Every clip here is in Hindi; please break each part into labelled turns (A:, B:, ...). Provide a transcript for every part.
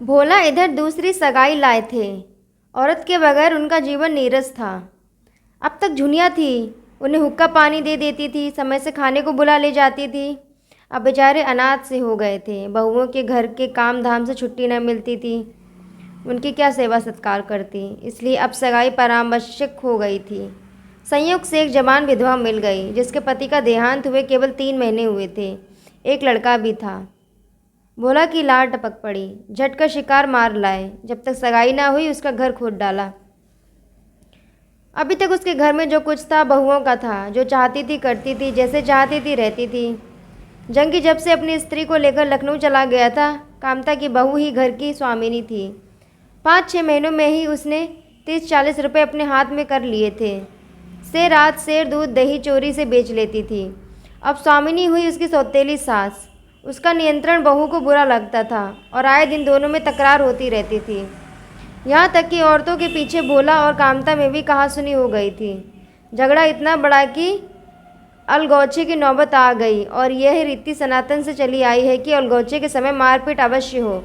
A: भोला इधर दूसरी सगाई लाए थे। औरत के बगैर उनका जीवन नीरस था। अब तक झुनिया थी, उन्हें हुक्का पानी दे देती थी, समय से खाने को बुला ले जाती थी। अब बेचारे अनाथ से हो गए थे। बहुओं के घर के काम धाम से छुट्टी न मिलती थी, उनकी क्या सेवा सत्कार करती। इसलिए अब सगाई परामर्शक हो गई थी। संयोग से एक जवान विधवा मिल गई जिसके पति का देहांत हुए केवल 3 महीने हुए थे। एक लड़का भी था। भोला की लार टपक पड़ी। झट का शिकार मार लाए। जब तक सगाई ना हुई उसका घर खोद डाला। अभी तक उसके घर में जो कुछ था बहुओं का था। जो चाहती थी करती थी, जैसे चाहती थी रहती थी। जंगी जब से अपनी स्त्री को लेकर लखनऊ चला गया था, कामता की बहू ही घर की स्वामिनी थी। 5-6 महीनों में ही उसने 30-40 रुपये अपने हाथ में कर लिए थे। से रात शेर दूध दही चोरी से बेच लेती थी। अब स्वामिनी हुई उसकी सौतेली सास। उसका नियंत्रण बहू को बुरा लगता था और आए दिन दोनों में तकरार होती रहती थी। यहाँ तक कि औरतों के पीछे भोला और कामता में भी कहासुनी हो गई थी। झगड़ा इतना बड़ा कि अलगौचे की नौबत आ गई और यह रीति सनातन से चली आई है कि अलगौचे के समय मारपीट अवश्य हो।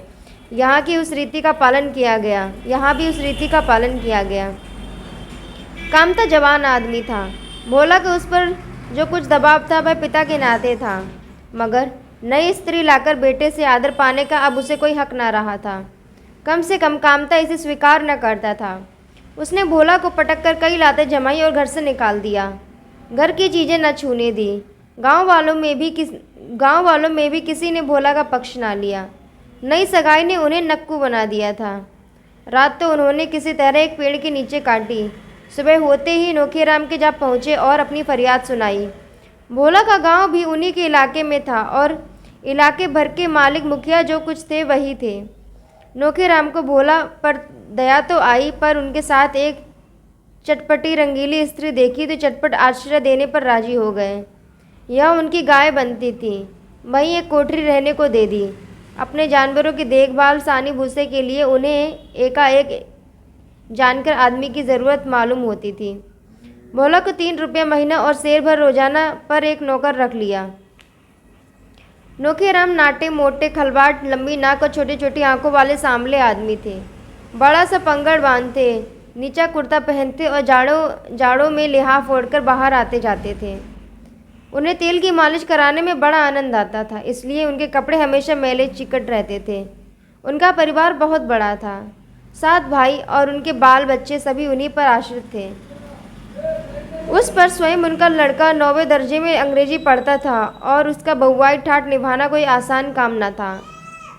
A: यहाँ की उस रीति का पालन किया गया, यहाँ भी उस रीति का पालन किया गया। कामता जवान आदमी था। भोला को उस पर जो कुछ दबाव था वह पिता के नाते था, मगर नई स्त्री लाकर बेटे से आदर पाने का अब उसे कोई हक न रहा था। कम से कम कामता इसे स्वीकार न करता था। उसने भोला को पटक कर कई लातें जमाई और घर से निकाल दिया। घर की चीज़ें न छूने दी। गांव वालों में भी किसी ने भोला का पक्ष ना लिया। नई सगाई ने उन्हें नक्कू बना दिया था। रात तो उन्होंने किसी तरह एक पेड़ के नीचे काटी। सुबह होते ही नोखेराम के जा पहुँचे और अपनी फरियाद सुनाई। भोला का गांव भी उन्हीं के इलाके में था और इलाके भर के मालिक मुखिया जो कुछ थे वही थे। नोखेराम को भोला पर दया तो आई, पर उनके साथ एक चटपटी रंगीली स्त्री देखी तो चटपट आश्रय देने पर राजी हो गए। यह उनकी गाय बनती थी, वहीं एक कोठरी रहने को दे दी। अपने जानवरों की देखभाल सानी भूसे के लिए उन्हें एकाएक जानकर आदमी की ज़रूरत मालूम होती थी। भोला को 3 रुपया महीना और शेर भर रोजाना पर एक नौकर रख लिया। नोखेराम नाटे मोटे, खलबाट, लंबी नाक और छोटी छोटी आंखों वाले सांवले आदमी थे। बड़ा सा पंगड़ बांधते, नीचा कुर्ता पहनते और जाड़ों में लिहाफ ओढ़कर बाहर आते जाते थे। उन्हें तेल की मालिश कराने में बड़ा आनंद आता था, इसलिए उनके कपड़े हमेशा मैले चिकट रहते थे। उनका परिवार बहुत बड़ा था। 7 भाई और उनके बाल बच्चे सभी उन्हीं पर आश्रित थे। उस पर स्वयं उनका लड़का 9वें दर्जे में अंग्रेजी पढ़ता था और उसका बहुआई ठाट निभाना कोई आसान काम न था।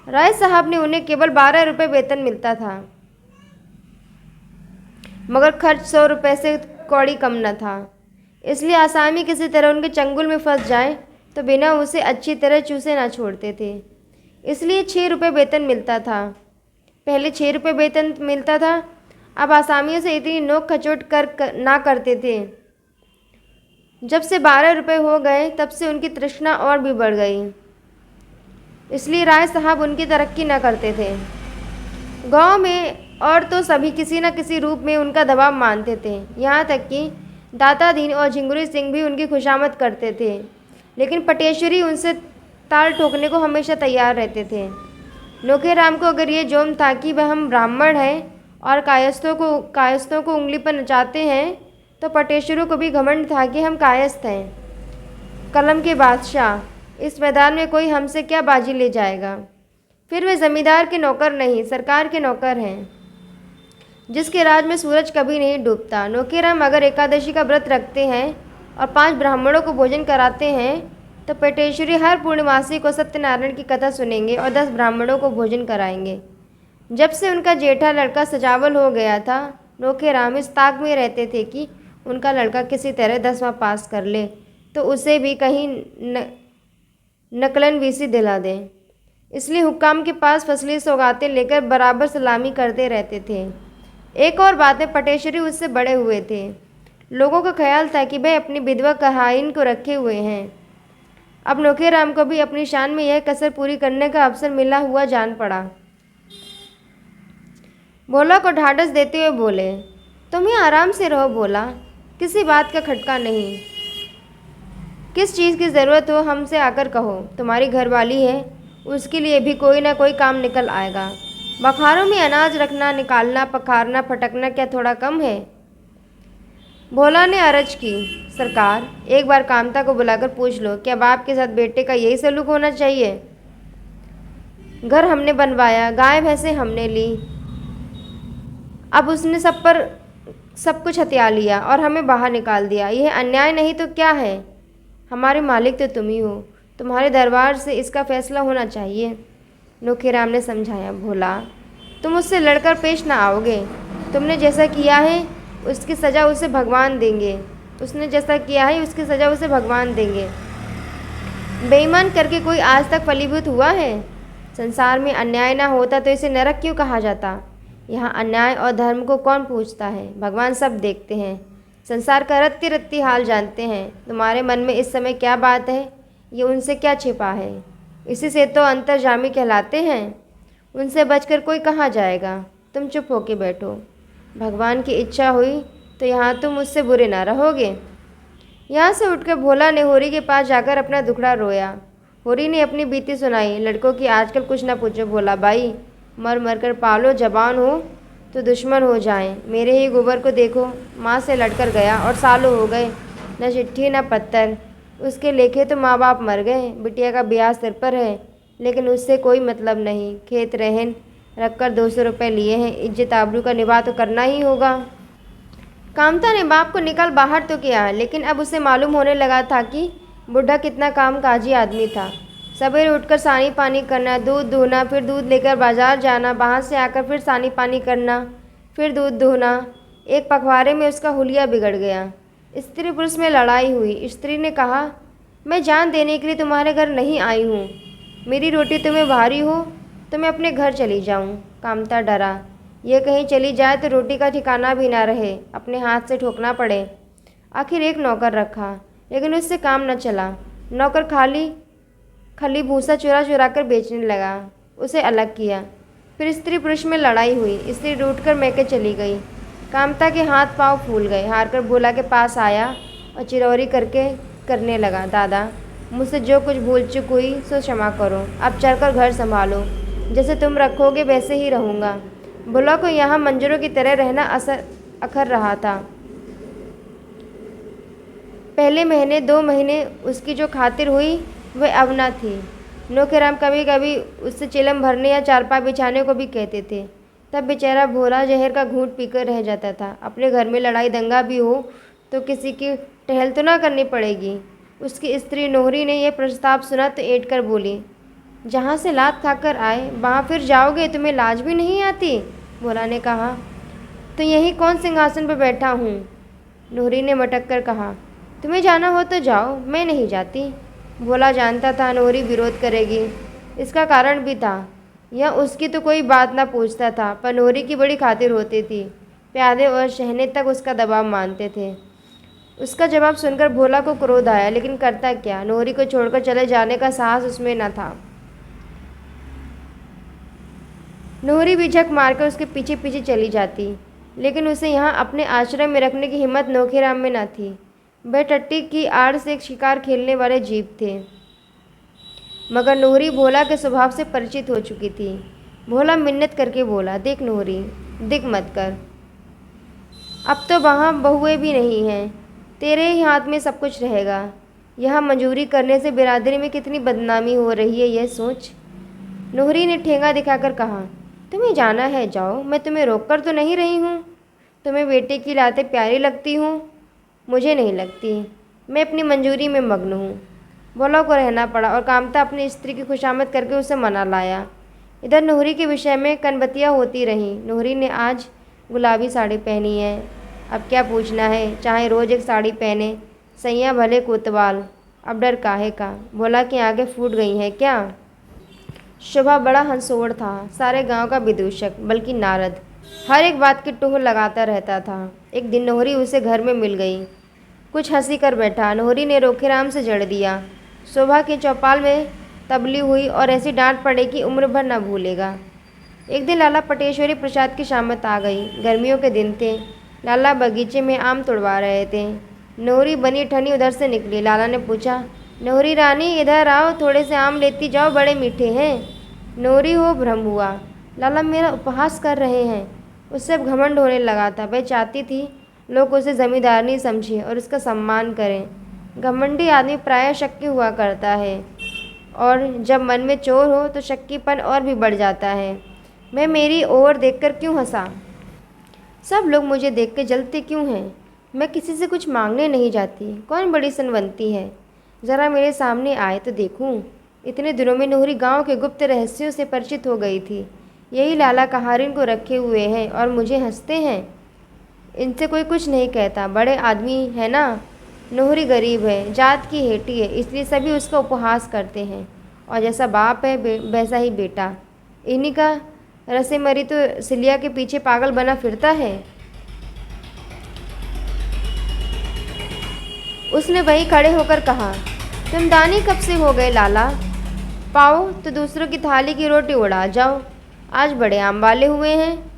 A: राय साहब ने उन्हें केवल 12 रुपये वेतन मिलता था, मगर खर्च 100 रुपये से कौड़ी कम न था। इसलिए आसामी किसी तरह उनके चंगुल में फंस जाए तो बिना उसे अच्छी तरह चूसे ना छोड़ते थे। इसलिए 6 रुपये वेतन मिलता था। पहले 6 रुपये वेतन मिलता था, अब आसामियों से इतनी नोक खचोट ना करते थे। जब से 12 रुपये हो गए तब से उनकी तृष्णा और भी बढ़ गई। इसलिए राय साहब उनकी तरक्की न करते थे। गांव में और तो सभी किसी न किसी रूप में उनका दबाव मानते थे। यहाँ तक कि दाता दीन और झिंगुरी सिंह भी उनकी खुशामद करते थे, लेकिन पटेश्वरी उनसे ताल ठोकने को हमेशा तैयार रहते थे। नोखेराम को अगर ये जोम था कि वह हम ब्राह्मण हैं और कायस्थों को उंगली पर नचाते हैं, तो पटेश्वरों को भी घमंड था कि हम कायस्थ हैं, कलम के बादशाह। इस मैदान में कोई हमसे क्या बाजी ले जाएगा। फिर वे जमींदार के नौकर नहीं, सरकार के नौकर हैं, जिसके राज में सूरज कभी नहीं डूबता। नोखेराम अगर एकादशी का व्रत रखते हैं और 5 ब्राह्मणों को भोजन कराते हैं, तो पटेश्वरी हर पूर्णिमासी को सत्यनारायण की कथा सुनेंगे और 10 ब्राह्मणों को भोजन कराएंगे। जब से उनका जेठा लड़का सजावल हो गया था, नोखेराम इस ताक में रहते थे कि उनका लड़का किसी तरह 10वां पास कर ले तो उसे भी कहीं नकलन वीसी दिला दें। इसलिए हुक्काम के पास फसली सौगातें लेकर बराबर सलामी करते रहते थे। एक और बात में पटेश्वरी उससे बड़े हुए थे। लोगों का ख्याल था कि वह अपनी विधवा कहाइन को रखे हुए हैं। अब नोखेराम को भी अपनी शान में यह कसर पूरी करने का अवसर मिला हुआ जान पड़ा। भोला को ढाढ़स देते हुए बोले, तुम ही आराम से रहो भोला, किसी बात का खटका नहीं। किस चीज़ की ज़रूरत हो हमसे आकर कहो। तुम्हारी घरवाली है, उसके लिए भी कोई ना कोई काम निकल आएगा। बखारों में अनाज रखना, निकालना, पखारना, फटकना क्या थोड़ा कम है? भोला ने अर्ज की, सरकार, एक बार कामता को बुलाकर पूछ लो, क्या बाप के साथ बेटे का यही सलूक होना चाहिए? घर हमने बनवाया, गाय भैंसे हमने ली, अब उसने सब कुछ हथिया लिया और हमें बाहर निकाल दिया। यह अन्याय नहीं तो क्या है? हमारे मालिक तो तुम ही हो, तुम्हारे दरबार से इसका फैसला होना चाहिए। नोखीराम ने समझाया, भोला, तुम उससे लड़कर पेश ना आओगे। तुमने जैसा किया है उसकी सज़ा उसे भगवान देंगे। उसने जैसा किया है उसकी सज़ा उसे भगवान देंगे। बेईमान करके कोई आज तक फलीभूत हुआ है? संसार में अन्याय ना होता तो इसे नरक क्यों कहा जाता? यहाँ अन्याय और धर्म को कौन पूछता है? भगवान सब देखते हैं, संसार का रत्ती रत्ती हाल जानते हैं। तुम्हारे मन में इस समय क्या बात है, ये उनसे क्या छिपा है? इसी से तो अंतर्जामी कहलाते हैं। उनसे बचकर कोई कहाँ जाएगा? तुम चुप होके बैठो। भगवान की इच्छा हुई तो यहाँ तुम मुझसे बुरे ना रहोगे। यहाँ से उठकर भोला ने होरी के पास जाकर अपना दुखड़ा रोया। होरी ने अपनी बीती सुनाई। लड़कों की आजकल कुछ ना पूछो भोला भाई, मर मर कर पालो, जवान हो तो दुश्मन हो जाएं। मेरे ही गोबर को देखो, माँ से लड़कर गया और सालों हो गए, न चिट्ठी न पत्तर। उसके लेखे तो माँ बाप मर गए, बिटिया का ब्याह सिर पर है, लेकिन उससे कोई मतलब नहीं। खेत रहन रखकर 200 रुपये लिए हैं, इज्जत आबरू का निभा तो करना ही होगा। कामता ने बाप को निकाल बाहर तो किया, लेकिन अब उसे मालूम होने लगा था कि बुढ़ा कितना कामकाजी आदमी था। सवेरे उठकर सानी पानी करना, दूध दूहना, फिर दूध लेकर बाजार जाना, वहाँ से आकर फिर सानी पानी करना, फिर दूध दूहना। एक पखवाड़े में उसका हुलिया बिगड़ गया। स्त्री पुरुष में लड़ाई हुई। स्त्री ने कहा, मैं जान देने के लिए तुम्हारे घर नहीं आई हूँ। मेरी रोटी तुम्हें भारी हो तो मैं अपने घर चली जाऊँ। कामता डरा, यह कहीं चली जाए तो रोटी का ठिकाना भी ना रहे, अपने हाथ से ठोकना पड़े। आखिर एक नौकर रखा, लेकिन उससे काम न चला। नौकर खली भूसा चुरा चुरा कर बेचने लगा। उसे अलग किया। फिर स्त्री पुरुष में लड़ाई हुई। स्त्री रूठकर मैके चली गई। कामता के हाथ पांव फूल गए। हारकर भोला के पास आया और चिरौरी करने लगा, दादा, मुझसे जो कुछ भूल चूक हुई सो क्षमा करो। अब चलकर घर संभालो, जैसे तुम रखोगे वैसे ही रहूँगा। भोला को यहाँ मंजरों की तरह रहना अखर रहा था। पहले महीने 2 महीने उसकी जो खातिर हुई वह अब न थी। नौकराम कभी कभी उससे चिलम भरने या चारपाई बिछाने को भी कहते थे। तब बेचारा भोला जहर का घूंट पीकर रह जाता था। अपने घर में लड़ाई दंगा भी हो तो किसी की टहल तो ना करनी पड़ेगी। उसकी स्त्री नोहरी ने यह प्रस्ताव सुना तो ऐंठ कर बोली, जहाँ से लात खाकर आए वहाँ फिर जाओगे, तुम्हें लाज भी नहीं आती? भोला ने कहा, तो यहीं कौन सिंहासन पर बैठा हूँ? नोहरी ने मटक कर कहा, तुम्हें जाना हो तो जाओ, मैं नहीं जाती। भोला जानता था नोहरी विरोध करेगी। इसका कारण भी था, यह उसकी तो कोई बात ना पूछता था, पर नोहरी की बड़ी खातिर होती थी। प्यादे और शहने तक उसका दबाव मानते थे। उसका जवाब सुनकर भोला को क्रोध आया, लेकिन करता क्या? नोहरी को छोड़कर चले जाने का साहस उसमें न था। नोहरी भी झक मारकर उसके पीछे पीछे चली जाती, लेकिन उसे यहाँ अपने आश्रय में रखने की हिम्मत नौखेराम में न थी। वह टट्टी की आड़ से एक शिकार खेलने वाले जीव थे, मगर नोहरी भोला के स्वभाव से परिचित हो चुकी थी। भोला मिन्नत करके बोला, देख नोहरी, दिख मत कर। अब तो वहाँ बहुएं भी नहीं हैं, तेरे ही हाथ में सब कुछ रहेगा। यहाँ मजूरी करने से बिरादरी में कितनी बदनामी हो रही है, यह सोच। नोहरी ने ठेंगा दिखाकर कहा, तुम्हें जाना है जाओ, मैं तुम्हें रोक कर तो नहीं रही हूँ। तुम्हें बेटे की लातें प्यारी लगती हूँ, मुझे नहीं लगती। मैं अपनी मंजूरी में मग्न हूँ। भोला को रहना पड़ा और कामता अपनी स्त्री की खुशामद करके उसे मना लाया। इधर नोहरी के विषय में कनबतियाँ होती रहीं। नोहरी ने आज गुलाबी साड़ी पहनी है, अब क्या पूछना है, चाहे रोज़ एक साड़ी पहने, सैया भले कोतवाल, अब डर काहे का? भोला की आंखें फूट गई हैं क्या? शोभा बड़ा हंसोड़ था, सारे गांव का विदूषक, बल्कि नारद, हर एक बात की टोह लगाता रहता था। एक दिन नोहरी उसे घर में मिल गई। कुछ हंसी कर बैठा। नोहरी ने रोखेराम से जड़ दिया। शोभा के चौपाल में तबली हुई और ऐसी डांट पड़े कि उम्र भर न भूलेगा। एक दिन लाला पटेश्वरी प्रसाद की शामत आ गई। गर्मियों के दिन थे। लाला बगीचे में आम तोड़वा रहे थे। नोहरी बनी ठनी उधर से निकली। लाला ने पूछा, नोहरी रानी, इधर आओ, थोड़े से आम लेती जाओ, बड़े मीठे हैं। नोहरी हो भ्रम हुआ। लाला मेरा उपहास कर रहे हैं। उससे अब घमंड होने लगा था। वह चाहती थी लोग उसे जमींदारनी समझें और उसका सम्मान करें। घमंडी आदमी प्रायः शक्की हुआ करता है और जब मन में चोर हो तो शक्कीपन और भी बढ़ जाता है। मैं मेरी ओर देखकर क्यों हंसा? सब लोग मुझे देख के जलते क्यों हैं? मैं किसी से कुछ मांगने नहीं जाती। कौन बड़ी सनवंती है? ज़रा मेरे सामने आए तो देखूं। इतने दिनों में नूरी गांव के गुप्त रहस्यों से परिचित हो गई थी। यही लाला कहारिन को रखे हुए हैं और मुझे हंसते हैं। इनसे कोई कुछ नहीं कहता। बड़े आदमी है ना। नोहरी गरीब है, जात की हेटी है, इसलिए सभी उसका उपहास करते हैं और जैसा बाप है वैसा ही बेटा। इन्हीं का रसे मरी तो सिलिया के पीछे पागल बना फिरता है। उसने वहीं खड़े होकर कहा, तुम दानी कब से हो गए लाला? पाओ तो दूसरों की थाली की रोटी उड़ा जाओ। आज बड़े आम वाले हुए हैं।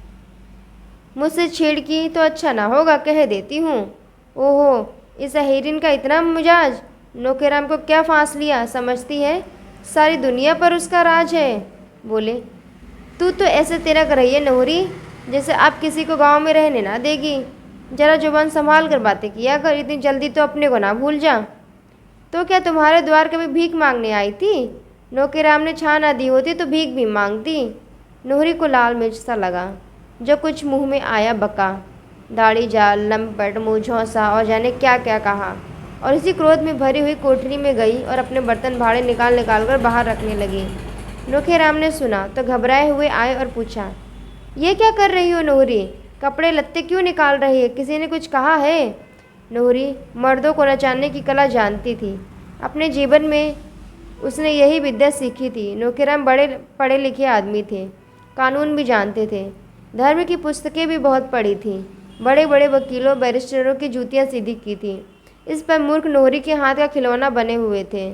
A: मुझसे छेड़ की तो अच्छा ना होगा, कह देती हूँ। ओहो, इस अहिरिन का इतना मिजाज। नौकेराम को क्या फांस लिया समझती है? सारी दुनिया पर उसका राज है। बोले, तू तो ऐसे तिरक रही है नोहरी, जैसे आप किसी को गांव में रहने ना देगी। जरा जुबान संभाल कर बातें किया कर, इतनी जल्दी तो अपने को ना भूल जा। तो क्या तुम्हारे द्वार कभी भीख मांगने आई थी? नौकेराम ने छा ना दी होती तो भीख भी मांगती। नोहरी को लाल मिर्च सा लगा। जो कुछ मुंह में आया बका। दाढ़ी जाल, लंपट, मुँह झौंसा और जाने क्या क्या कहा और इसी क्रोध में भरी हुई कोठरी में गई और अपने बर्तन भाड़े निकाल निकाल कर बाहर रखने लगी। नौखेराम ने सुना तो घबराए हुए आए और पूछा, ये क्या कर रही हो नोहरी? कपड़े लत्ते क्यों निकाल रही है? किसी ने कुछ कहा है? नोहरी मर्दों को नचाने की कला जानती थी। अपने जीवन में उसने यही विद्या सीखी थी। नौखेराम बड़े पढ़े लिखे आदमी थे, कानून भी जानते थे, धर्म की पुस्तकें भी बहुत पढ़ी थीं, बड़े बड़े वकीलों बैरिस्टरों की जूतियाँ सीधी की थी। इस पर मूर्ख नोहरी के हाथ का खिलौना बने हुए थे।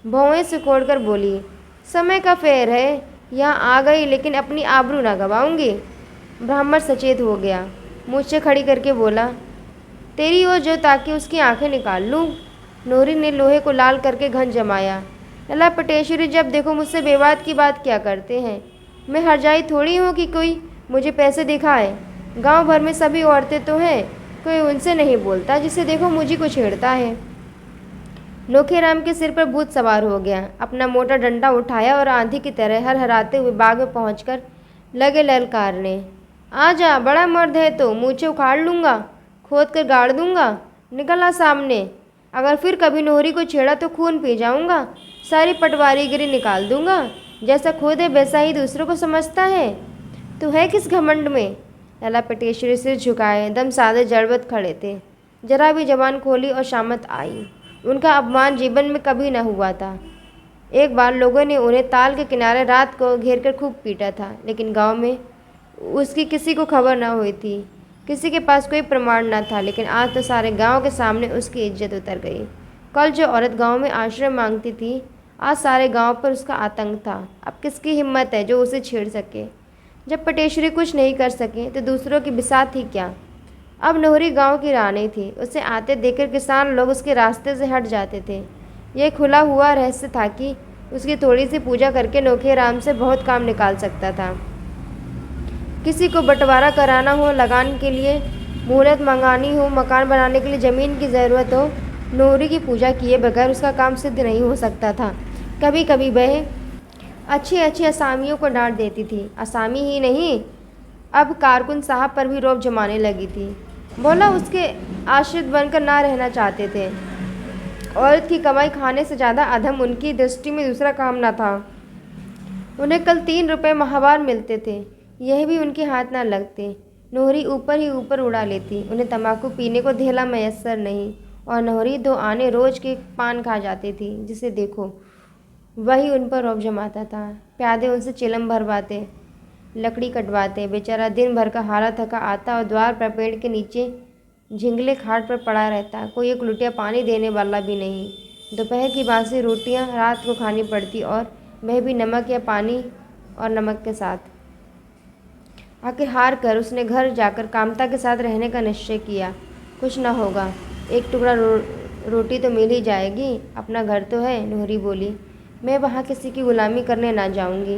A: भौएं सिकोड़कर बोली, समय का फेर है, यहाँ आ गई लेकिन अपनी आबरू ना गवाऊंगी। ब्राह्मण सचेत हो गया, मुझसे खड़ी करके बोला, तेरी ओर जो ताकि उसकी आंखें निकाल लूँ। नोहरी ने लोहे को लाल करके घन जमाया। लला पटेश्वरी, जब देखो मुझसे बेबात की बात क्या करते हैं? मैं हरजाई थोड़ी हूँ कि कोई मुझे पैसे दिखाए। गांव भर में सभी औरतें तो हैं, कोई उनसे नहीं बोलता, जिसे देखो मुझी को छेड़ता है। नौखेराम के सिर पर भूत सवार हो गया। अपना मोटा डंडा उठाया और आंधी की तरह हरहराते हुए बाग में पहुंचकर लगे ललकारने, आ जा, बड़ा मर्द है तो मूछें उखाड़ लूँगा, खोद कर गाड़ दूँगा, निकल आ सामने। अगर फिर कभी नोहरी को छेड़ा तो खून पी जाऊँगा, सारी पटवारीगिरी निकाल दूँगा। जैसा खुद है वैसा ही दूसरों को समझता है। तू है किस घमंड में? लला पटेश्वरी सिर झुकाए दम साधे जड़वत खड़े थे। जरा भी जबान खोली और शामत आई। उनका अपमान जीवन में कभी न हुआ था। एक बार लोगों ने उन्हें ताल के किनारे रात को घेरकर खूब पीटा था, लेकिन गांव में उसकी किसी को खबर न हुई थी। किसी के पास कोई प्रमाण न था, लेकिन आज तो सारे गांव के सामने उसकी इज्जत उतर गई। कल जो औरत गांव में आश्रय मांगती थी, आज सारे गांव पर उसका आतंक था। अब किसकी हिम्मत है जो उसे छेड़ सके? जब पटेश्वरी कुछ नहीं कर सके तो दूसरों की बिसात ही क्या। अब नोहरी गांव की रानी थी। उसे आते देखकर किसान लोग उसके रास्ते से हट जाते थे। यह खुला हुआ रहस्य था कि उसकी थोड़ी सी पूजा करके नौखेराम से बहुत काम निकाल सकता था। किसी को बंटवारा कराना हो, लगान के लिए मुहलत मंगानी हो, मकान बनाने के लिए ज़मीन की ज़रूरत हो, नोहरी की पूजा किए बगैर उसका काम सिद्ध नहीं हो सकता था। कभी कभी वह अच्छी अच्छी असामियों को डांट देती थी। असामी ही नहीं, अब कारकुन साहब पर भी रौब जमाने लगी थी। बोला उसके आश्रित बनकर ना रहना चाहते थे। औरत की कमाई खाने से ज़्यादा अधम उनकी दृष्टि में दूसरा काम न था। उन्हें कल 3 रुपये माहवार मिलते थे, यह भी उनके हाथ ना लगते। नोहरी ऊपर ही ऊपर उड़ा लेती। उन्हें तंबाकू पीने को धेला मैसर नहीं और नोहरी 2 आने रोज के पान खा जाती थी। जिसे देखो वही उन पर रौब जमाता था। प्यादे उनसे चिलम भरवाते, लकड़ी कटवाते। बेचारा दिन भर का हारा थका आता और द्वार पर पेड़ के नीचे झिंगले खाट पर पड़ा रहता। कोई एक लुटिया पानी देने वाला भी नहीं। दोपहर की बासी रोटियां रात को खानी पड़ती और वह भी नमक या पानी और नमक के साथ। आखिर हार कर उसने घर जाकर कामता के साथ रहने का निश्चय किया। कुछ न होगा, एक टुकड़ा रोटी तो मिल ही जाएगी। अपना घर तो है। नोहरी बोली, मैं वहाँ किसी की गुलामी करने ना जाऊँगी।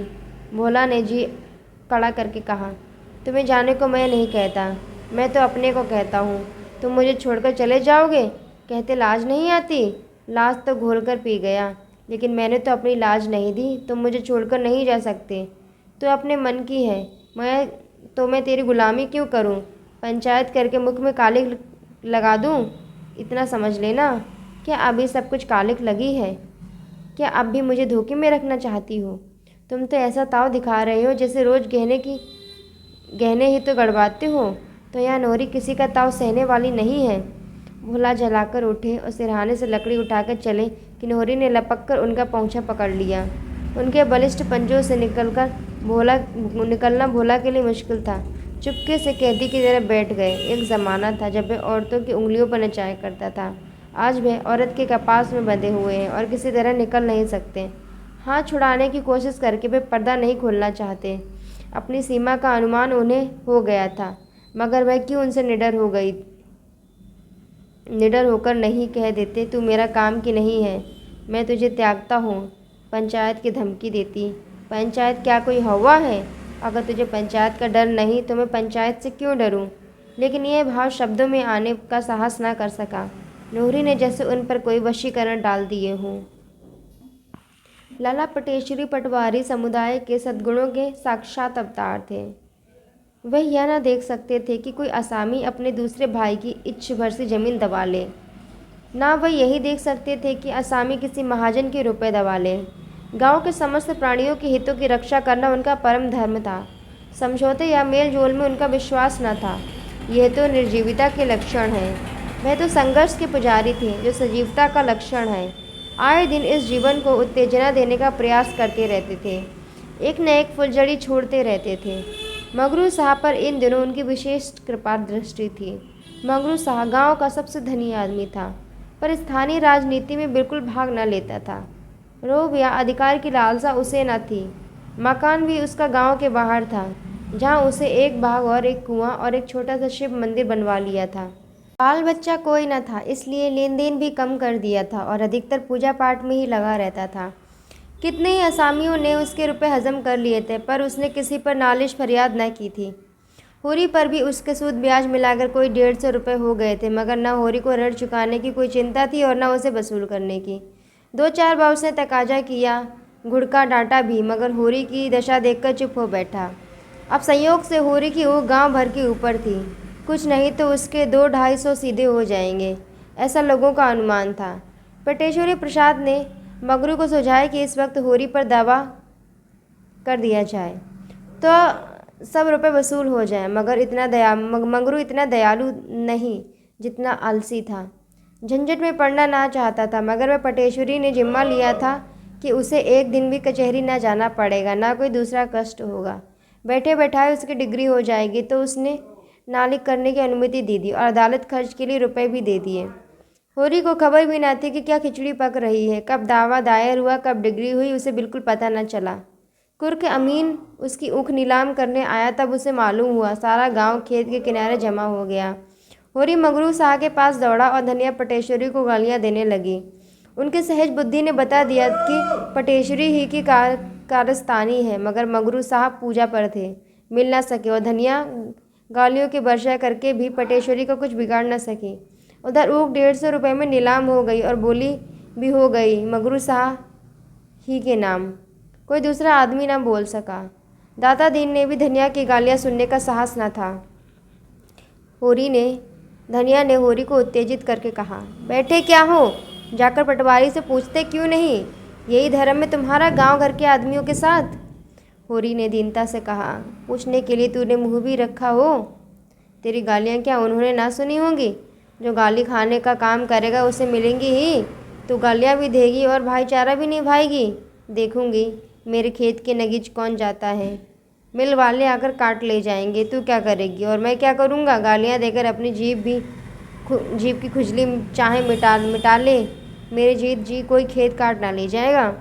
A: भोला ने जी खड़ा करके कहा, तुम्हें जाने को मैं नहीं कहता, मैं तो अपने को कहता हूँ। तुम मुझे छोड़कर चले जाओगे? कहते लाज नहीं आती? लाज तो घोल कर पी गया, लेकिन मैंने तो अपनी लाज नहीं दी। तुम मुझे छोड़कर नहीं जा सकते। तो अपने मन की है, मैं तेरी गुलामी क्यों करूं? पंचायत करके मुख में कालिक लगा दूं? इतना समझ लेना। क्या अभी सब कुछ कालिक लगी है? क्या अब भी मुझे धोखे में रखना चाहती हो? तुम तो ऐसा ताव दिखा रहे हो जैसे रोज गहने ही तो गड़वाते हो। तो यहाँ नोहरी किसी का ताव सहने वाली नहीं है। भोला जलाकर उठे और सिरहाने से लकड़ी उठाकर चले कि नोहरी ने लपक कर उनका पौंछा पकड़ लिया। उनके बलिष्ठ पंजों से निकलना भोला के लिए मुश्किल था। चुपके से कैदी की तरह बैठ गए। एक ज़माना था जब वह औरतों की उंगलियों पर नचाया करता था। आज वह औरत के कपास में बंधे हुए हैं और किसी तरह निकल नहीं सकते। हाथ छुड़ाने की कोशिश करके वे पर्दा नहीं खोलना चाहते। अपनी सीमा का अनुमान उन्हें हो गया था, मगर वह क्यों उनसे निडर होकर नहीं कह देते, तू मेरा काम की नहीं है, मैं तुझे त्यागता हूँ। पंचायत की धमकी देती। पंचायत क्या कोई हवा है? अगर तुझे पंचायत का डर नहीं तो मैं पंचायत से क्यों डरूं? लेकिन यह भाव शब्दों में आने का साहस न कर सका। नोहरी ने जैसे उन पर कोई वशीकरण डाल दिए हों। लाला पटेश्वरी पटवारी समुदाय के सद्गुणों के साक्षात अवतार थे। वह यह न देख सकते थे कि कोई असामी अपने दूसरे भाई की इच्छ भर सी जमीन दबा ले। ना वह यही देख सकते थे कि असामी किसी महाजन के रुपए दबा ले। गांव के समस्त प्राणियों के हितों की रक्षा करना उनका परम धर्म था। समझौते या मेल जोल में उनका विश्वास न था। यह तो निर्जीविता के लक्षण है। वह तो संघर्ष के पुजारी थे, जो सजीवता का लक्षण है। आए दिन इस जीवन को उत्तेजना देने का प्रयास करते रहते थे, एक न एक फुलझड़ी छोड़ते रहते थे। मगरू साहब पर इन दिनों उनकी विशेष कृपा दृष्टि थी। मगरू साहब गांव का सबसे धनी आदमी था, पर स्थानीय राजनीति में बिल्कुल भाग न लेता था। रोब या अधिकार की लालसा उसे न थी। मकान भी उसका गांव के बाहर था, जहां उसे एक बाग और एक कुआं और एक छोटा सा शिव मंदिर बनवा लिया था। बाल बच्चा कोई न था, इसलिए लेन देन भी कम कर दिया था और अधिकतर पूजा पाठ में ही लगा रहता था। कितने ही असामियों ने उसके रुपए हजम कर लिए थे, पर उसने किसी पर नालिश फरियाद न की थी। होरी पर भी उसके सूद ब्याज मिलाकर कोई 150 रुपये हो गए थे, मगर न होरी को ऋण चुकाने की कोई चिंता थी और न उसे वसूल करने की। 2-4 बार उसने तकाजा किया, घुड़का डांटा भी, मगर होरी की दशा देखकर चुप हो बैठा। अब संयोग से होरी की ऊँख गांव भर के ऊपर थी। कुछ नहीं तो उसके 200-250 सीधे हो जाएंगे, ऐसा लोगों का अनुमान था। पटेश्वरी प्रसाद ने मगरू को सुझाया कि इस वक्त होरी पर दावा कर दिया जाए तो सब रुपए वसूल हो जाएं, मगरू इतना दयालु नहीं जितना आलसी था। झंझट में पड़ना ना चाहता था, मगर वह पटेश्वरी ने जिम्मा लिया था कि उसे एक दिन भी कचहरी ना जाना पड़ेगा, ना कोई दूसरा कष्ट होगा। बैठे बैठाए उसकी डिग्री हो जाएगी, तो उसने नालिक करने की अनुमति दे दी और अदालत खर्च के लिए रुपए भी दे दिए। होरी को खबर भी न थी कि क्या खिचड़ी पक रही है। कब दावा दायर हुआ, कब डिग्री हुई, उसे बिल्कुल पता न चला। कुर्क अमीन उसकी ऊँख नीलाम करने आया, तब उसे मालूम हुआ सारा गांव खेत के किनारे जमा हो गया। होरी मगरू शाह के पास दौड़ा और धनिया पटेश्वरी को गालियाँ देने लगी। उनके सहज बुद्धि ने बता दिया कि पटेश्वरी ही की कारस्तानी है, मगर मगरू साहब पूजा पर थे, मिल न सके और धनिया गालियों की वर्षा करके भी पटेश्वरी को कुछ बिगाड़ न सकी। उधर ऊँख 150 रुपये में नीलाम हो गई और बोली भी हो गई मगरू साहब ही के नाम। कोई दूसरा आदमी ना बोल सका। दाता दीन ने भी धनिया की गालियाँ सुनने का साहस न था। धनिया ने होरी को उत्तेजित करके कहा, बैठे क्या हो? जाकर पटवारी से पूछते क्यों नहीं? यही धर्म में तुम्हारा गांव घर के आदमियों के साथ? होरी ने दीनता से कहा, पूछने के लिए तूने मुँह भी रखा हो? तेरी गालियाँ क्या उन्होंने ना सुनी होंगी? जो गाली खाने का काम करेगा उसे मिलेंगी ही। तू गालियाँ भी देगी और भाईचारा भी निभाएगी। देखूंगी मेरे खेत के नगीच कौन जाता है। मिल वाले आकर काट ले जाएंगे, तू क्या करेगी और मैं क्या करूँगा? गालियाँ देकर अपनी जीभ की खुजली चाहे मिटा ले, मेरे जी कोई खेत काट ना ले जाएगा।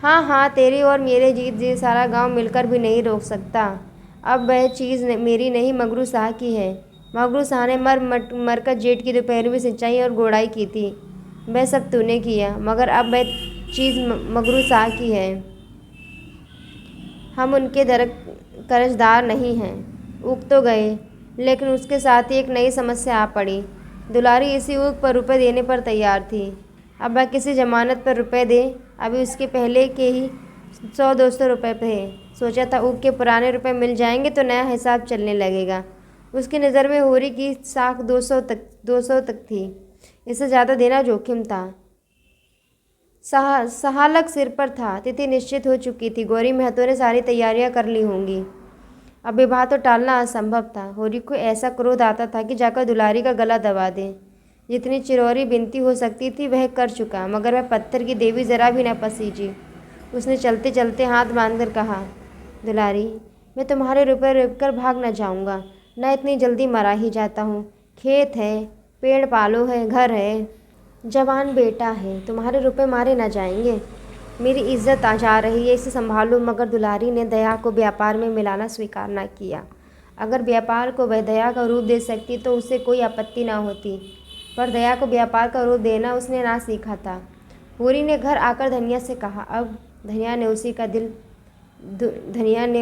A: हाँ, तेरे और मेरे जी सारा गांव मिलकर भी नहीं रोक सकता। अब वह चीज़ मेरी नहीं, मगरू शाह की है। मगरू शाह ने मरकर जेठ की दोपहर में सिंचाई और गोड़ाई की थी। वह सब तूने किया, मगर अब वह चीज़ मगरू शाह की है। हम उनके कर्जदार नहीं हैं। ऊक तो गए, लेकिन उसके साथ ही एक नई समस्या आ पड़ी। दुलारी इसी ऊक पर रुपए देने पर तैयार थी। अब वह किसी जमानत पर रुपए दे। अभी उसके पहले के ही 100-200 रुपये थे। सोचा था ऊक के पुराने रुपए मिल जाएंगे तो नया हिसाब चलने लगेगा। उसकी नज़र में होरी की साख 200 तक थी। इससे ज़्यादा देना जोखिम था। सहालक सिर पर था। तिथि निश्चित हो चुकी थी। गौरी महतो ने सारी तैयारियां कर ली होंगी। अब विवाह तो टालना असंभव था। होरी को ऐसा क्रोध आता था कि जाकर दुलारी का गला दबा दे। जितनी चिरौरी बिनती हो सकती थी वह कर चुका, मगर वह पत्थर की देवी जरा भी न पसीजी। उसने चलते चलते हाथ बांधकर कहा, दुलारी, मैं तुम्हारे रुपए रोक कर भाग न जाऊंगा। न इतनी जल्दी मरा ही जाता हूँ। खेत है, पेड़ पालो है, घर है, जवान बेटा है। तुम्हारे रुपए मारे न जाएंगे। मेरी इज्जत आ जा रही है, इसे संभालो। मगर दुलारी ने दया को व्यापार में मिलाना स्वीकार न किया। अगर व्यापार को वह दया का रूप दे सकती तो उसे कोई आपत्ति न होती, पर दया को व्यापार का रूप देना उसने ना सीखा था। होरी ने घर आकर धनिया से कहा। अब धनिया ने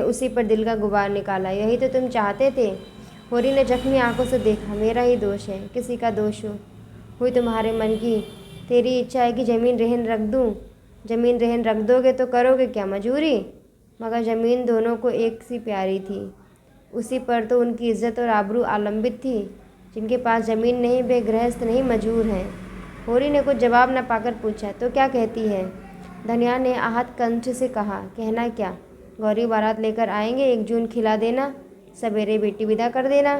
A: उसी पर दिल का गुबार निकाला। यही तो तुम चाहते थे। होरी ने जख्मी आंखों से देखा। मेरा ही दोष है, किसी का दोष हुई तुम्हारे मन की। तेरी इच्छा है कि ज़मीन रहन रख दूँ। ज़मीन रहन रख दोगे तो करोगे क्या, मजूरी? मगर ज़मीन दोनों को एक सी प्यारी थी। उसी पर तो उनकी इज्जत और आबरू आलंबित थी। जिनके पास ज़मीन नहीं वे गृहस्थ नहीं, मजूर हैं। होरी ने कुछ जवाब न पाकर पूछा, तो क्या कहती है? धनिया ने आहत कंठ से कहा, कहना क्या? गौरी बारात लेकर आएंगे, 1 जून खिला देना, सवेरे बेटी विदा कर देना।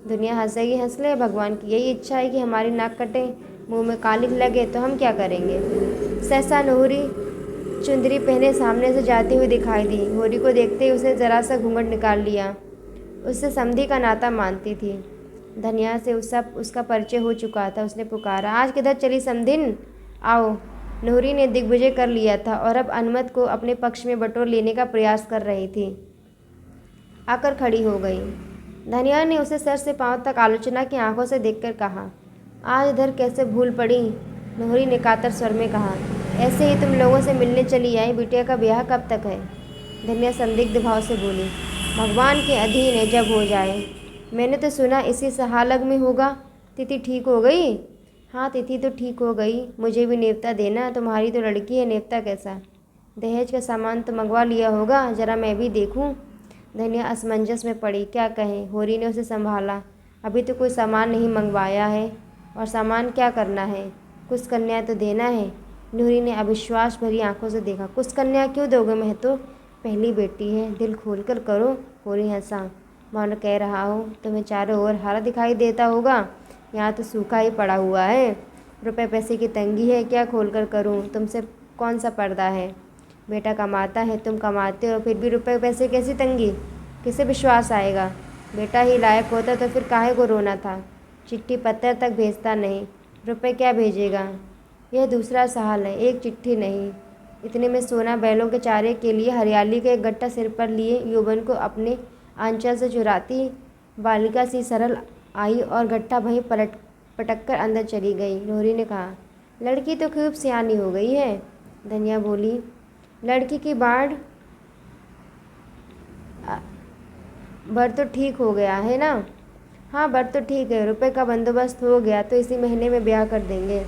A: दुनिया हंसेगी, हंस ले। भगवान की यही इच्छा है कि हमारी नाक कटे, मुंह में कालिख लगे तो हम क्या करेंगे? सहसा नूरी चुंदरी पहने सामने से जाती हुई दिखाई दी। होरी को देखते ही उसने जरा सा घूंघट निकाल लिया। उससे समधी का नाता मानती थी। धनिया से उसका परिचय हो चुका था। उसने पुकारा, आज किधर चली समधिन, आओ। नूरी ने दिग्विजय कर लिया था और अब अनुमत को अपने पक्ष में बटोर लेने का प्रयास कर रही थी। आकर खड़ी हो गई। धनिया ने उसे सर से पांव तक आलोचना की आंखों से देखकर कहा, आज इधर कैसे भूल पड़ी? नूरी ने कातर स्वर में कहा, ऐसे ही तुम लोगों से मिलने चली आई। बिटिया का ब्याह कब तक है? धनिया संदिग्ध भाव से बोली, भगवान के अधीन है, जब हो जाए। मैंने तो सुना इसी सहालग में होगा। तिथि ठीक हो गई? हाँ, तिथि तो ठीक हो गई। मुझे भी नेवता देना, तुम्हारी तो लड़की है, नेवता कैसा? दहेज का सामान तो मंगवा लिया होगा, जरा मैं भी देखूं। धनिया असमंजस में पड़ी, क्या कहें। होरी ने उसे संभाला। अभी तो कोई सामान नहीं मंगवाया है, और सामान क्या करना है? कुछ कन्या तो देना है। नूरी ने अविश्वास भरी आंखों से देखा। कुछ कन्या क्यों दोगे महतो? पहली बेटी है, दिल खोल कर करो। होरी हंसा। मौन कह रहा हो, तुम्हें चारों ओर हरा दिखाई देता होगा, यहाँ तो सूखा ही पड़ा हुआ है। रुपए पैसे की तंगी है, क्या खोल कर करूँ? तुमसे कौन सा पर्दा है? बेटा कमाता है, तुम कमाते हो, फिर भी रुपए पैसे कैसी तंगी? किसे विश्वास आएगा? बेटा ही लायक होता तो फिर काहे को रोना था? चिट्ठी पत्थर तक भेजता नहीं, रुपए क्या भेजेगा? यह दूसरा सहाल है, एक चिट्ठी नहीं। इतने में सोना बैलों के चारे के लिए हरियाली का एक गट्टा सिर पर लिए यौवन को अपने आंचल से चुराती बालिका सी सरल आई और गट्टा वहीं पटक कर अंदर चली गई। नूरी ने कहा, लड़की तो खूब सियानी हो गई है। धनिया बोली, लड़की की बाढ़ बर तो ठीक हो गया है ना? हाँ, बर तो ठीक है। रुपए का बंदोबस्त हो गया तो इसी महीने में ब्याह कर देंगे।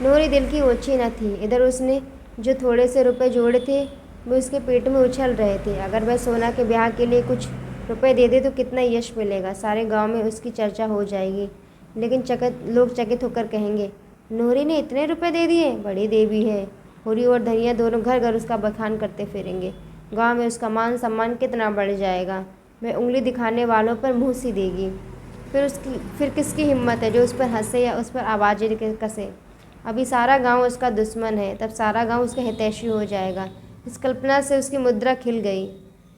A: नूरी दिल की ओछी न थी। इधर उसने जो थोड़े से रुपए जोड़े थे वो उसके पेट में उछल रहे थे। अगर वह सोना के ब्याह के लिए कुछ रुपए दे दे तो कितना यश मिलेगा, सारे गांव में उसकी चर्चा हो जाएगी। लेकिन लोग चकित होकर कहेंगे, नूरी ने इतने रुपए दे दिए, बड़ी देवी है। होरी और धनिया दोनों घर घर उसका बखान करते फिरेंगे। गांव में उसका मान सम्मान कितना बढ़ जाएगा। वह उंगली दिखाने वालों पर मुँह सी देगी। फिर किसकी हिम्मत है जो उस पर हंसे या उस पर आवाज़ें कसे? अभी सारा गांव उसका दुश्मन है, तब सारा गांव उसका हितैषी हो जाएगा। इस कल्पना से उसकी मुद्रा खिल गई।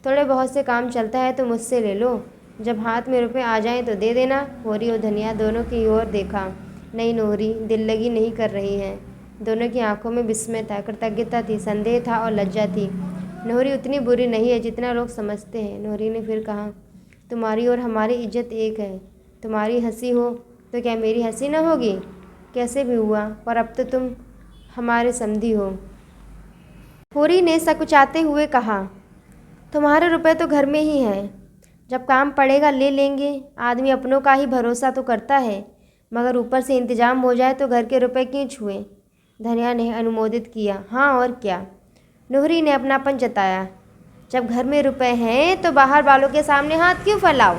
A: थोड़े बहुत से काम चलता है तो मुझसे ले लो, जब हाथ में रुपए आ जाएं तो दे देना। होरी और धनिया दोनों की ओर देखा। नहीं, नूरी दिल लगी नहीं कर रही हैं। दोनों की आंखों में विस्मय था, कृतज्ञता थी, संदेह था और लज्जा थी। नूरी उतनी बुरी नहीं है जितना लोग समझते हैं। नूरी ने फिर कहा, तुम्हारी और हमारी इज्जत एक है। तुम्हारी हंसी हो तो क्या मेरी हंसी न होगी? कैसे भी हुआ, पर अब तो तुम हमारे समधी हो। होरी ने सकुचाते हुए कहा, तुम्हारे रुपए तो घर में ही हैं, जब काम पड़ेगा ले लेंगे। आदमी अपनों का ही भरोसा तो करता है, मगर ऊपर से इंतजाम हो जाए तो घर के रुपए क्यों छुए। धनिया ने अनुमोदित किया। हाँ और क्या, नूहरी ने अपनापन जताया। जब घर में रुपए हैं तो बाहर वालों के सामने हाथ क्यों फैलाओ।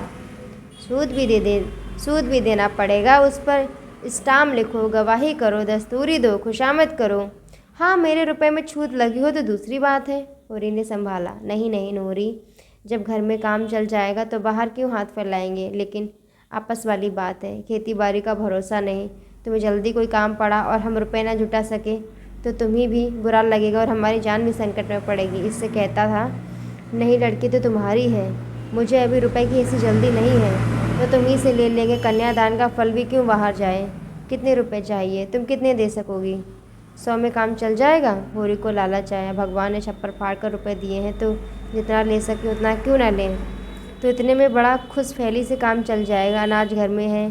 A: सूद भी देना पड़ेगा, उस पर स्टाम्प लिखो, गवाही करो, दस्तूरी दो, खुशामद करो। हाँ, मेरे रुपए में छूत लगी हो तो दूसरी बात है, नूहरी ने संभाला। नहीं नहीं नूहरी, जब घर में काम चल जाएगा तो बाहर क्यों हाथ फैलाएंगे। लेकिन आपस वाली बात है, खेती बाड़ी का भरोसा नहीं। तुम्हें जल्दी कोई काम पड़ा और हम रुपए ना जुटा सके तो तुम्हें भी बुरा लगेगा और हमारी जान भी संकट में पड़ेगी। इससे कहता था, नहीं लड़की तो तुम्हारी है, मुझे अभी रुपए की ऐसी जल्दी नहीं है, तो तुम ही से ले लेंगे। कन्यादान का फल भी क्यों बाहर जाए। कितने रुपए चाहिए, तुम कितने दे सकोगी। 100 में काम चल जाएगा। होरी को लालच आया, भगवान ने छप्पर फाड़ कर रुपये दिए हैं तो जितना ले सके उतना क्यों ना लें। तो इतने में बड़ा खुश फैली से काम चल जाएगा। अनाज घर में है।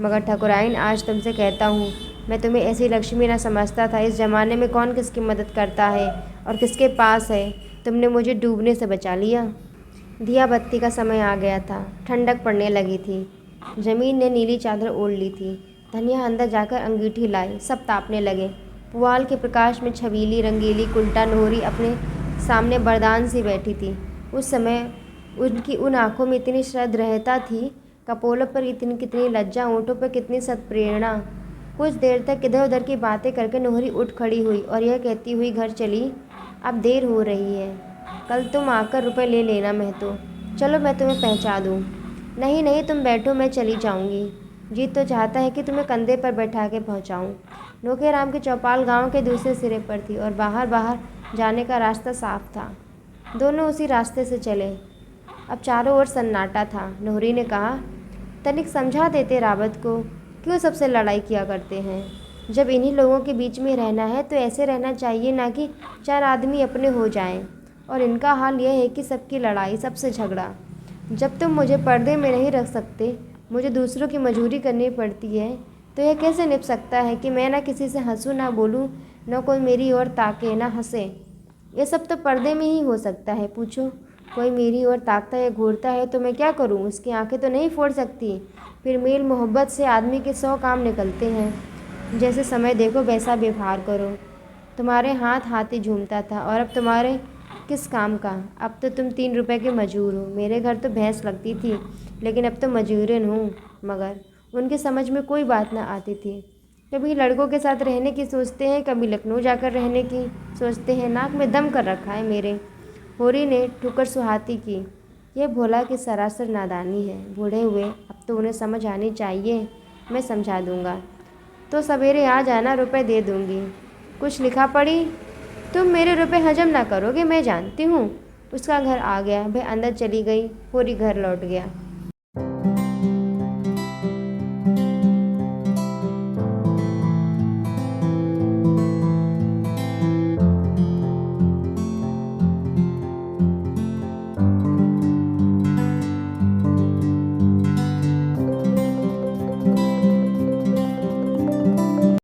A: मगर ठकुराइन, आज तुमसे कहता हूँ, मैं तुम्हें ऐसी लक्ष्मी ना समझता था। इस ज़माने में कौन किसकी मदद करता है और किसके पास है। तुमने मुझे डूबने से बचा लिया। दिया बत्ती का समय आ गया था। ठंडक पड़ने लगी थी। जमीन ने नीली चादर ओढ़ ली थी। धनिया अंदर जाकर अंगीठी लाई। सब तापने लगे। पुआल के प्रकाश में छबीली रंगीली कुल्टा नूहरी अपने सामने बरदान सी बैठी थी। उस समय उनकी उन आँखों में इतनी श्रद्धा रहता थी, कपोलों पर इतनी कितनी लज्जा, होठों पर कितनी सत्प्रेरणा। कुछ देर तक इधर उधर की बातें करके नूहरी उठ खड़ी हुई और यह कहती हुई घर चली, अब देर हो रही है, कल तुम आकर रुपए ले लेना। मैं तो चलो मैं तुम्हें पहुंचा दूँ। नहीं नहीं तुम बैठो, मैं चली जाऊंगी। जीत तो चाहता है कि तुम्हें कंधे पर बैठा के पहुंचाऊं। नोखेराम की चौपाल गांव के दूसरे सिरे पर थी और बाहर जाने का रास्ता साफ था। दोनों उसी रास्ते से चले। अब चारों ओर सन्नाटा था। नूहरी ने कहा, तनिक समझा देते रावत को, क्यों सबसे लड़ाई किया करते हैं। जब इन्हीं लोगों के बीच में रहना है तो ऐसे रहना चाहिए, ना कि 4 आदमी अपने हो जाएं। और इनका हाल यह है कि सबकी लड़ाई, सबसे झगड़ा। जब तुम मुझे पर्दे में नहीं रख सकते, मुझे दूसरों की मजूरी करनी पड़ती है, तो यह कैसे निभ सकता है कि मैं ना किसी से हंसूं, ना बोलूं, न कोई मेरी ओर ताके, ना हंसे। ये सब तो पर्दे में ही हो सकता है। पूछो, कोई मेरी ओर ताकता या घूरता है तो मैं क्या करूं। उसकी आंखें तो नहीं फोड़ सकती। फिर मेल मोहब्बत से आदमी के 100 काम निकलते हैं। जैसे समय देखो वैसा व्यवहार करो। तुम्हारे हाथ हाथी झूमता था और अब तुम्हारे किस काम का। अब तो तुम 3 रुपए के मजूर हो। मेरे घर तो भैंस लगती थी, लेकिन अब तो मजूरन हूँ। मगर उनकी समझ में कोई बात ना आती थी। कभी लड़कों के साथ रहने की सोचते हैं, कभी लखनऊ जाकर रहने की सोचते हैं। नाक में दम कर रखा है मेरे। होरी ने ठुकर सुहाती की। यह भोला की सरासर नादानी है। बूढ़े हुए, अब तो उन्हें समझ आनी चाहिए। मैं समझा दूंगा। तो सवेरे आ जाना, रुपए दे दूंगी। कुछ लिखा पढ़ी तुम मेरे रुपए हजम ना करोगे, मैं जानती हूँ। उसका घर आ गया। वह अंदर चली गई। होरी घर लौट गया।